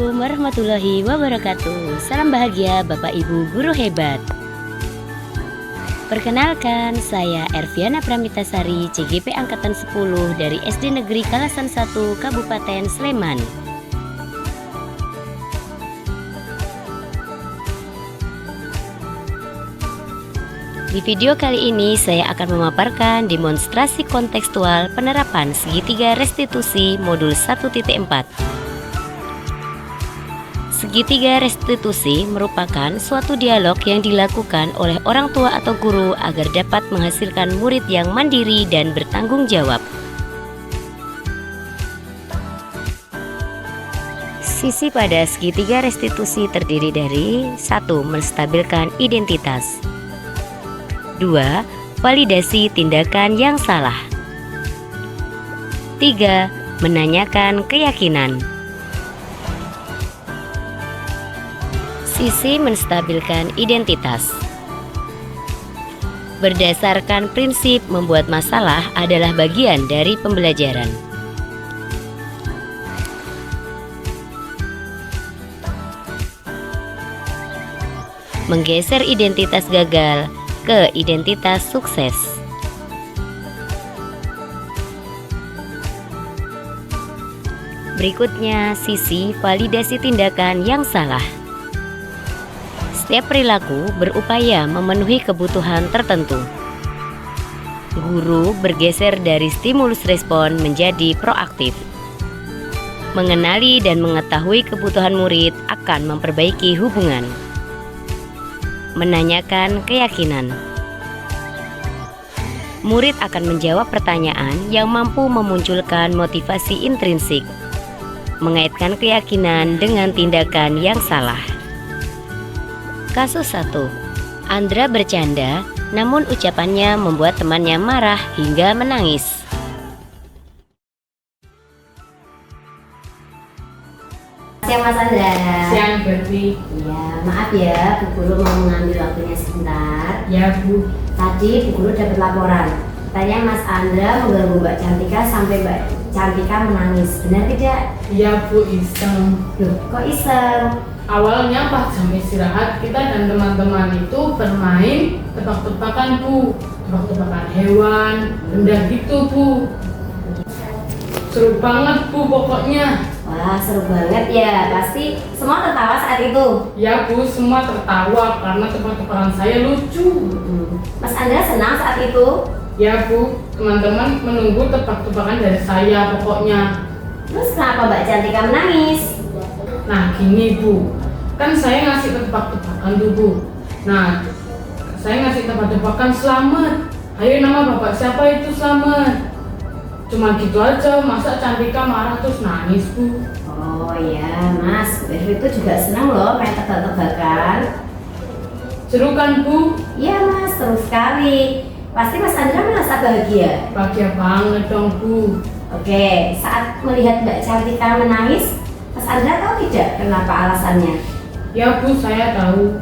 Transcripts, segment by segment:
Assalamualaikum warahmatullahi wabarakatuh. Salam bahagia Bapak Ibu guru hebat. Perkenalkan, saya Erviana Pramitasari, CGP Angkatan 10 dari SD Negeri Kalasan 1, Kabupaten Sleman. Di video kali ini saya akan memaparkan demonstrasi kontekstual penerapan segitiga restitusi modul 1.4. Segitiga restitusi merupakan suatu dialog yang dilakukan oleh orang tua atau guru agar dapat menghasilkan murid yang mandiri dan bertanggung jawab. Sisi pada segitiga restitusi terdiri dari 1. Menstabilkan identitas, 2. Validasi tindakan yang salah, 3. Menanyakan keyakinan. Sisi menstabilkan identitas. Berdasarkan prinsip membuat masalah adalah bagian dari pembelajaran. Menggeser identitas gagal ke identitas sukses. Berikutnya, sisi validasi tindakan yang salah. Setiap perilaku berupaya memenuhi kebutuhan tertentu. Guru bergeser dari stimulus respon menjadi proaktif. Mengenali dan mengetahui kebutuhan murid akan memperbaiki hubungan. Menanyakan keyakinan. Murid akan menjawab pertanyaan yang mampu memunculkan motivasi intrinsik. Mengaitkan keyakinan dengan tindakan yang salah. Kasus 1. Andra bercanda, namun ucapannya membuat temannya marah hingga menangis. Siang Mas Andra. Siang Berti. Ya, maaf ya, Bu Guru mau mengambil waktunya sebentar. Ya Bu. Tadi Bu Guru dapat laporan, katanya Mas Andra mengganggu Mbak Cantika sampai Mbak Cantika menangis. Benar tidak? Iya Bu, iseng. Loh, kok iseng? Awalnya pas jam istirahat kita dan teman-teman itu bermain tebak-tebakan Bu. Tebak-tebakan hewan, benda gitu Bu. Seru banget Bu pokoknya. Wah, seru banget ya. Pasti semua tertawa saat itu. Ya Bu, semua tertawa karena tebak-tebakan saya lucu. Mas Andra senang saat itu? Ya Bu, teman-teman menunggu tebak-tebakan dari saya pokoknya. Terus kenapa Mbak Cantika menangis? Nah gini Bu, kan saya ngasih tebak-tebakan tuh Bu. Nah, saya ngasih tebak-tebakan selamat. Ayo, nama bapak siapa itu selamat? Cuma gitu aja, masa Cantika marah terus nangis Bu? Oh ya Mas, Bu Ervi itu juga senang loh main tebak-tebakan. Seru kan Bu? Iya Mas, seru sekali. Pasti Mas Andra merasa bahagia. Bahagia banget dong Bu. Oke, saat melihat Mbak Cantika menangis, Mas Andra tahu tidak kenapa alasannya? Ya Bu, saya tahu.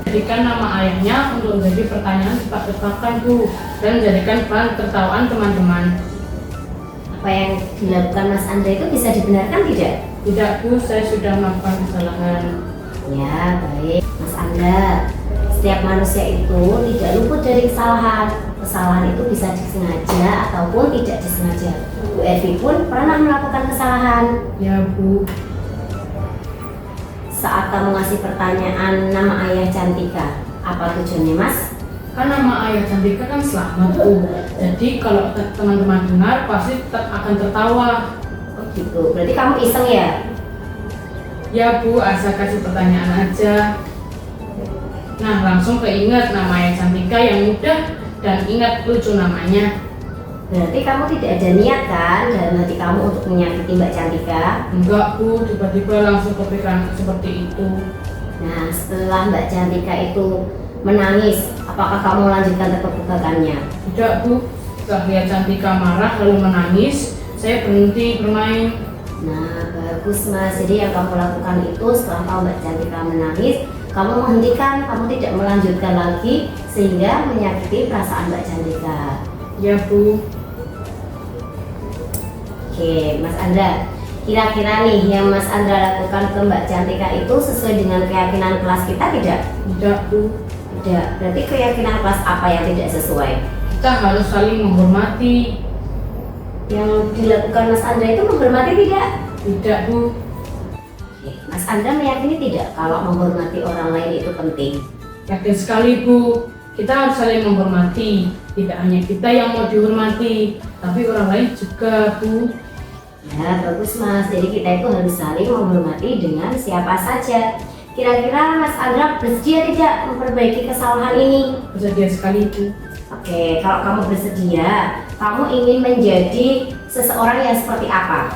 Jadikan nama ayahnya untuk menjadi pertanyaan tebak-tebakan Bu, dan menjadikan bahan tertawaan teman-teman. Apa yang dilakukan Mas Andra itu bisa dibenarkan tidak? Tidak Bu, saya sudah melakukan kesalahan. Ya baik, Mas Andra. Setiap manusia itu tidak luput dari kesalahan. Kesalahan itu bisa disengaja ataupun tidak disengaja. Bu Ervi pun pernah melakukan kesalahan. Ya Bu. Saat kamu ngasih pertanyaan nama ayah Cantika, apa tujuannya Mas? Kan nama ayah Cantika kan selamat Bu. Jadi kalau teman-teman dengar pasti akan tertawa. Oh gitu, berarti kamu iseng ya? Ya Bu, asal kasih pertanyaan aja. Nah, langsung keinget nama ayah Cantika yang mudah dan ingat lucu namanya. Berarti kamu tidak ada niat kan dalam hati kamu untuk menyakiti Mbak Cantika? Enggak Bu, tiba-tiba langsung kepikiran seperti itu. Nah, setelah Mbak Cantika itu menangis, apakah kamu lanjutkan tebak-tebakannya? Tidak Bu, setelah lihat Cantika marah lalu menangis, saya berhenti bermain. Nah, bagus Mas. Jadi yang kamu lakukan itu setelah tahu Mbak Cantika menangis, kamu menghentikan, kamu tidak melanjutkan lagi sehingga menyakiti perasaan Mbak Cantika. Ya Bu. Oke, Mas Andra. Kira-kira nih yang Mas Andra lakukan ke Mbak Cantika itu sesuai dengan keyakinan kelas kita tidak? Tidak Bu. Tidak. Berarti keyakinan kelas apa yang tidak sesuai? Kita harus saling menghormati. Yang dilakukan Mas Andra itu menghormati tidak? Tidak Bu. Mas Andra meyakini tidak kalau menghormati orang lain itu penting? Yakin sekali Bu. Kita harus saling menghormati. Tidak hanya kita yang mau dihormati, tapi orang lain juga Bu. Ya, bagus Mas. Jadi kita itu harus saling menghormati dengan siapa saja. Kira-kira Mas Andra bersedia tidak memperbaiki kesalahan ini? Bersedia sekali Bu. Oke, kalau kamu bersedia, kamu ingin menjadi seseorang yang seperti apa?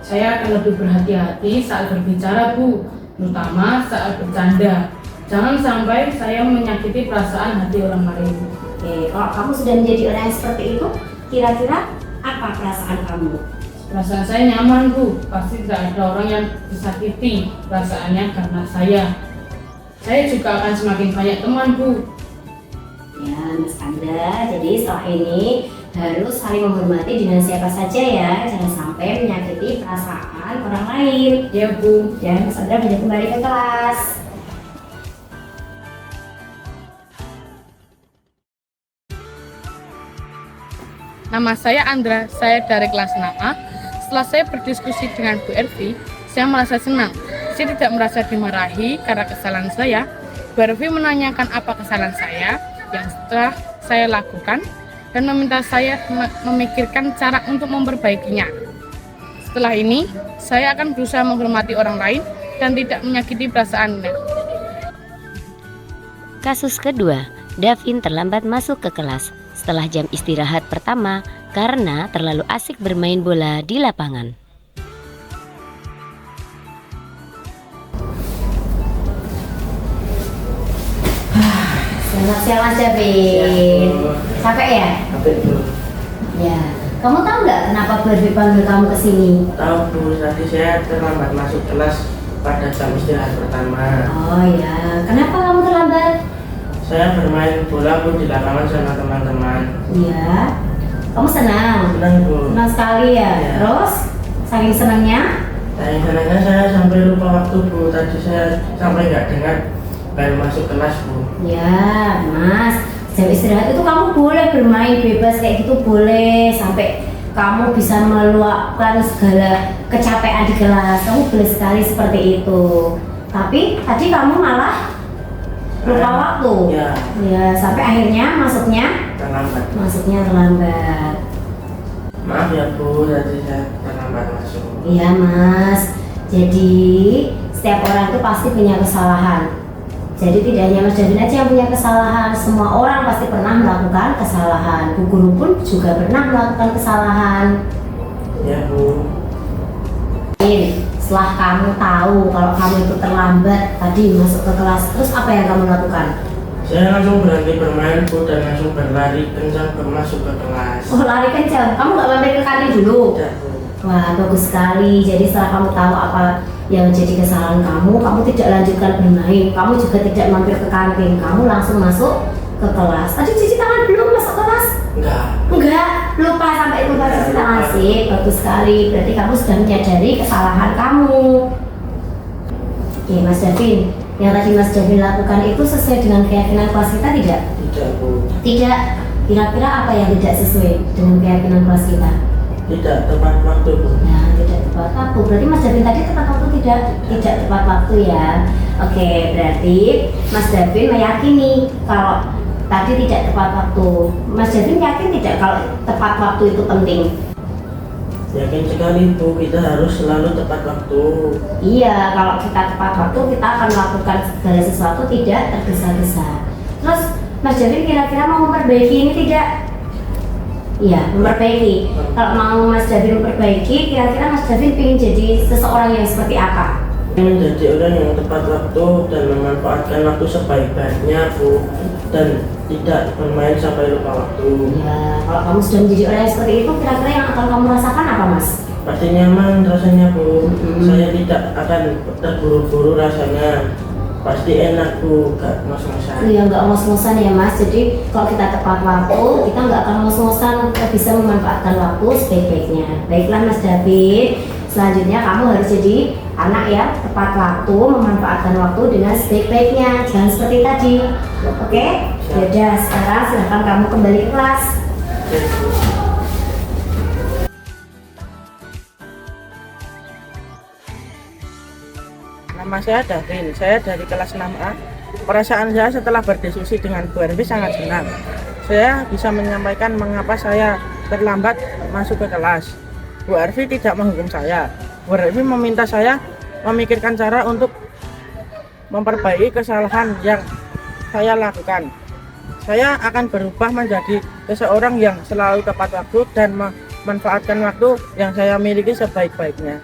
Saya akan lebih berhati-hati saat berbicara Bu, terutama saat bercanda. Jangan sampai saya menyakiti perasaan hati orang lain. Oke, kalau kamu sudah menjadi orang yang seperti itu, kira-kira apa perasaan kamu? Perasaan saya nyaman Bu, pasti tidak ada orang yang disakiti perasaannya karena saya. Saya juga akan semakin banyak teman Bu. Ya, Mas Andra, jadi setelah ini harus saling menghormati dengan siapa saja ya, jangan sampai menyakiti perasaan orang lain. Ya Bu. Ya, Mas Andra bisa kembali ke kelas. Nama saya Andra, saya dari kelas 6A. Setelah saya berdiskusi dengan Bu Ervi, saya merasa senang. Saya tidak merasa dimarahi karena kesalahan saya. Bu Ervi menanyakan apa kesalahan saya yang setelah saya lakukan dan meminta saya memikirkan cara untuk memperbaikinya. Setelah ini, saya akan berusaha menghormati orang lain dan tidak menyakiti perasaannya. Kasus kedua, Davin terlambat masuk ke kelas setelah jam istirahat pertama karena terlalu asik bermain bola di lapangan. Selamat siang Mas Davin. Capek ya? Capek Bu. Ya. Kamu tahu nggak kenapa Bu Ervi panggil kamu ke sini? Tahu Bu, tadi saya terlambat masuk kelas pada jam istirahat pertama. Oh ya, kenapa kamu terlambat? Saya bermain bola Bu di lapangan sama teman-teman. Iya. Kamu senang? Senang Bu. Senang sekali ya. Ya. Terus, saking senangnya? Senangnya saya sampai lupa waktu Bu. Tadi saya sampai nggak dengar baru masuk kelas Bu. Ya, Mas. Jam istirahat itu kamu boleh bermain bebas kayak gitu, boleh sampai kamu bisa meluapkan segala kecapean di kelas. Kamu boleh sekali seperti itu. Tapi tadi kamu malah lupa waktu. Ya. Ya, sampai akhirnya masuknya terlambat. Maaf ya Bu, tadi saya terlambat masuk. Iya Mas. Jadi setiap orang itu pasti punya kesalahan. Jadi tidak hanya Mas Davin aja yang punya kesalahan, semua orang pasti pernah melakukan kesalahan. Bu guru pun juga pernah melakukan kesalahan. Ya Bu. Setelah kamu tahu kalau kamu itu terlambat tadi masuk ke kelas, terus apa yang kamu lakukan? Saya langsung berhenti bermain Bu dan langsung berlari kencang masuk ke kelas. Oh, lari kencang. Kamu nggak mampir ke kantin dulu? Tidak Bu. Wah, bagus sekali. Jadi setelah kamu tahu apa yang menjadi kesalahan kamu tidak lanjutkan bermain. Kamu juga tidak mampir ke kantin. Kamu langsung masuk ke kelas. Tadi cuci tangan belum masuk kelas? Enggak. Lupa sampai lupa cuci tangan sih. Bagus sekali. Berarti kamu sudah menyadari kesalahan kamu. Oke, Mas Davin. Yang tadi Mas Davin lakukan itu sesuai dengan keyakinan kelas kita tidak? Tidak Bu. Tidak. Kira-kira apa yang tidak sesuai dengan keyakinan kelas kita? Tidak tepat waktu Bu. Ya, tidak tepat waktu. Berarti Mas Davin tadi tepat waktu tidak tepat waktu ya. Oke, berarti Mas Davin meyakini kalau tadi tidak tepat waktu. Mas Davin yakin tidak kalau tepat waktu itu penting? Yakin sekali Bu, kita harus selalu tepat waktu. Iya, kalau kita tepat waktu kita akan melakukan segala sesuatu tidak tergesa-gesa. Terus Mas Davin kira-kira mau memperbaiki ini tidak? Iya, memperbaiki. Kalau mau Mas Davin memperbaiki, kira-kira Mas Davin ingin jadi seseorang yang seperti apa? Menjadi orang yang tepat waktu dan memanfaatkan waktu sebaik-baiknya Bu, dan tidak bermain sampai lupa waktu. Ya, kalau kamu sudah menjadi orang yang seperti itu, kira-kira yang akan kamu rasakan apa Mas? Pasti nyaman rasanya Bu. Mm-hmm. Saya tidak akan terburu-buru rasanya. Pasti enak Bu, gak ngos-ngosan. Iya, nggak ngos-ngosan ya Mas. Jadi kalau kita tepat waktu, kita nggak akan ngos-ngosan, kita bisa memanfaatkan waktu sebaik-baiknya. Baiklah Mas David, Selanjutnya kamu harus jadi anak yang tepat waktu, memanfaatkan waktu dengan sebaik-baiknya. Jangan seperti tadi. Oke? Yaudah, sekarang silahkan kamu kembali ke kelas. Oke, Bu. Nama saya Davin, saya dari kelas 6A. Perasaan saya setelah berdiskusi dengan Bu Ervi sangat senang. Saya bisa menyampaikan mengapa saya terlambat masuk ke kelas. Bu Ervi tidak menghukum saya. Bu Ervi meminta saya memikirkan cara untuk memperbaiki kesalahan yang saya lakukan. Saya akan berubah menjadi seseorang yang selalu tepat waktu dan memanfaatkan waktu yang saya miliki sebaik-baiknya.